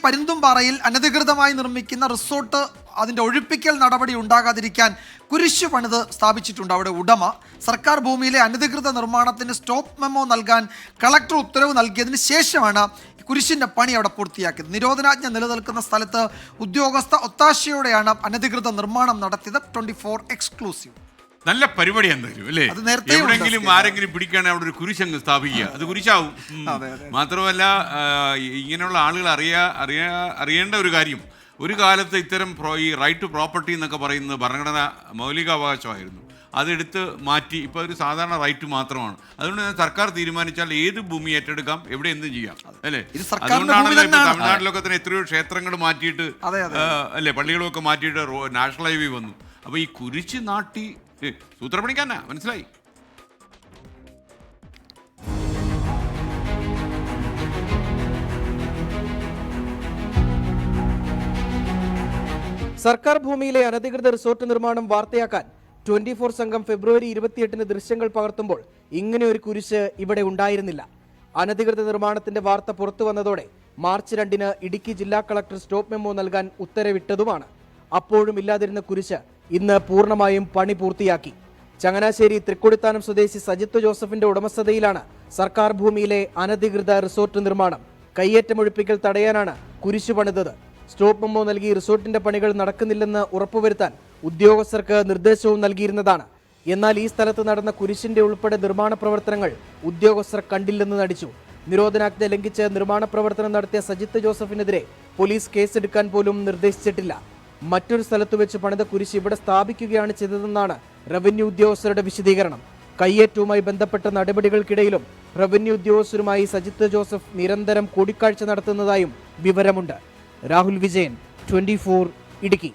പരുന്തുംപാറയിൽ അനധികൃതമായി നിർമ്മിക്കുന്ന റിസോർട്ട് അതിൻ്റെ ഒഴിപ്പിക്കൽ നടപടി ഉണ്ടാകാതിരിക്കാൻ കുരിശു പണിത് സ്ഥാപിച്ചിട്ടുണ്ട് അവിടെ ഉടമ. സർക്കാർ ഭൂമിയിലെ അനധികൃത നിർമ്മാണത്തിന് സ്റ്റോപ്പ് മെമ്മോ നൽകാൻ കളക്ടർ ഉത്തരവ് നൽകിയതിന് ശേഷമാണ് കുരിശിൻ്റെ പണി അവിടെ പൂർത്തിയാക്കിയത്. നിരോധനാജ്ഞ നിലനിൽക്കുന്ന സ്ഥലത്ത് ഉദ്യോഗസ്ഥ ഒത്താശയോടെയാണ് അനധികൃത നിർമ്മാണം നടത്തിയത്. 24 എക്സ്ക്ലൂസീവ്. നല്ല പരിപാടി എന്തായാലും അല്ലേ? എവിടെങ്കിലും ആരെങ്കിലും പിടിക്കുകയാണെങ്കിൽ അവിടെ ഒരു കുരിശങ്ങ് സ്ഥാപിക്കുക, അത് കുരിശാവും. മാത്രമല്ല ഇങ്ങനെയുള്ള ആളുകൾ അറിയേണ്ട ഒരു കാര്യം, ഒരു കാലത്ത് ഇത്തരം ഈ റൈറ്റ് ടു പ്രോപ്പർട്ടി എന്നൊക്കെ പറയുന്നത് ഭരണഘടന മൗലികാവകാശമായിരുന്നു. അതെടുത്ത് മാറ്റി ഇപ്പോൾ ഒരു സാധാരണ റൈറ്റ് മാത്രമാണ്. അതുകൊണ്ട് സർക്കാർ തീരുമാനിച്ചാൽ ഏത് ഭൂമി ഏറ്റെടുക്കാം, എവിടെ എന്ത് ചെയ്യാം അല്ലേ? അതുകൊണ്ടാണല്ലോ ഇപ്പൊ തമിഴ്നാട്ടിലൊക്കെ തന്നെ എത്രയോ ക്ഷേത്രങ്ങൾ മാറ്റിയിട്ട് അല്ലേ, പള്ളികളൊക്കെ മാറ്റിയിട്ട് നാഷണൽ ഹൈവേ വന്നു. അപ്പോൾ ഈ കുരിശ് നാട്ടി സൂത്രപ്പണിക്കാനാ, മനസ്സിലായി? സർക്കാർ ഭൂമിയിലെ അനധികൃത റിസോർട്ട് നിർമ്മാണം വാർത്തയാക്കാൻ 24 സംഘം ഫെബ്രുവരി 28-ന് ദൃശ്യങ്ങൾ പകർത്തുമ്പോൾ ഇങ്ങനെ ഒരു കുരിശ് ഇവിടെ ഉണ്ടായിരുന്നില്ല. അനധികൃത നിർമ്മാണത്തിന്റെ വാർത്ത പുറത്തു വന്നതോടെ മാർച്ച് 2-ന് ഇടുക്കി ജില്ലാ കളക്ടർ സ്റ്റോപ്പ് മെമ്മോ നൽകാൻ ഉത്തരവിട്ടതുമാണ്. അപ്പോഴും ഇല്ലാതിരുന്ന കുരിശ് ഇന്ന് പൂർണ്ണമായും പണി പൂർത്തിയാക്കി. ചങ്ങനാശ്ശേരി തൃക്കൊടിത്താനം സ്വദേശി സജിത്ത് ജോസഫിന്റെ ഉടമസ്ഥതയിലാണ് സർക്കാർ ഭൂമിയിലെ അനധികൃത റിസോർട്ട് നിർമ്മാണം. കയ്യേറ്റമൊഴിപ്പിക്കൽ തടയാനാണ് കുരിശ് പണിതത്. സ്റ്റോപ്പ് മെമ്മോ നൽകി റിസോർട്ടിന്റെ പണികൾ നടക്കുന്നില്ലെന്ന് ഉറപ്പുവരുത്താൻ ഉദ്യോഗസ്ഥർക്ക് നിർദ്ദേശവും നൽകിയിരുന്നതാണ്. എന്നാൽ ഈ സ്ഥലത്ത് നടന്ന കുരിശിന്റെ ഉൾപ്പെടെ നിർമ്മാണ പ്രവർത്തനങ്ങൾ ഉദ്യോഗസ്ഥർ കണ്ടില്ലെന്ന് നടിച്ചു. നിരോധനാജ്ഞ ലംഘിച്ച് നിർമ്മാണ പ്രവർത്തനം നടത്തിയ സജിത്ത് ജോസഫിനെതിരെ പോലീസ് കേസെടുക്കാൻ പോലും നിർദ്ദേശിച്ചിട്ടില്ല. മറ്റൊരു സ്ഥലത്ത് വെച്ച് പണിത കുരിശ് ഇവിടെ സ്ഥാപിക്കുകയാണ് ചെയ്തതെന്നാണ് റവന്യൂ ഉദ്യോഗസ്ഥരുടെ വിശദീകരണം. കയ്യേറ്റവുമായി ബന്ധപ്പെട്ട നടപടികൾക്കിടയിലും റവന്യൂ ഉദ്യോഗസ്ഥരുമായി സജിത്ത് ജോസഫ് നിരന്തരം കൂടിക്കാഴ്ച നടത്തുന്നതായും വിവരമുണ്ട്. രാഹുൽ വിജയൻ, 24 ഇടുക്കി.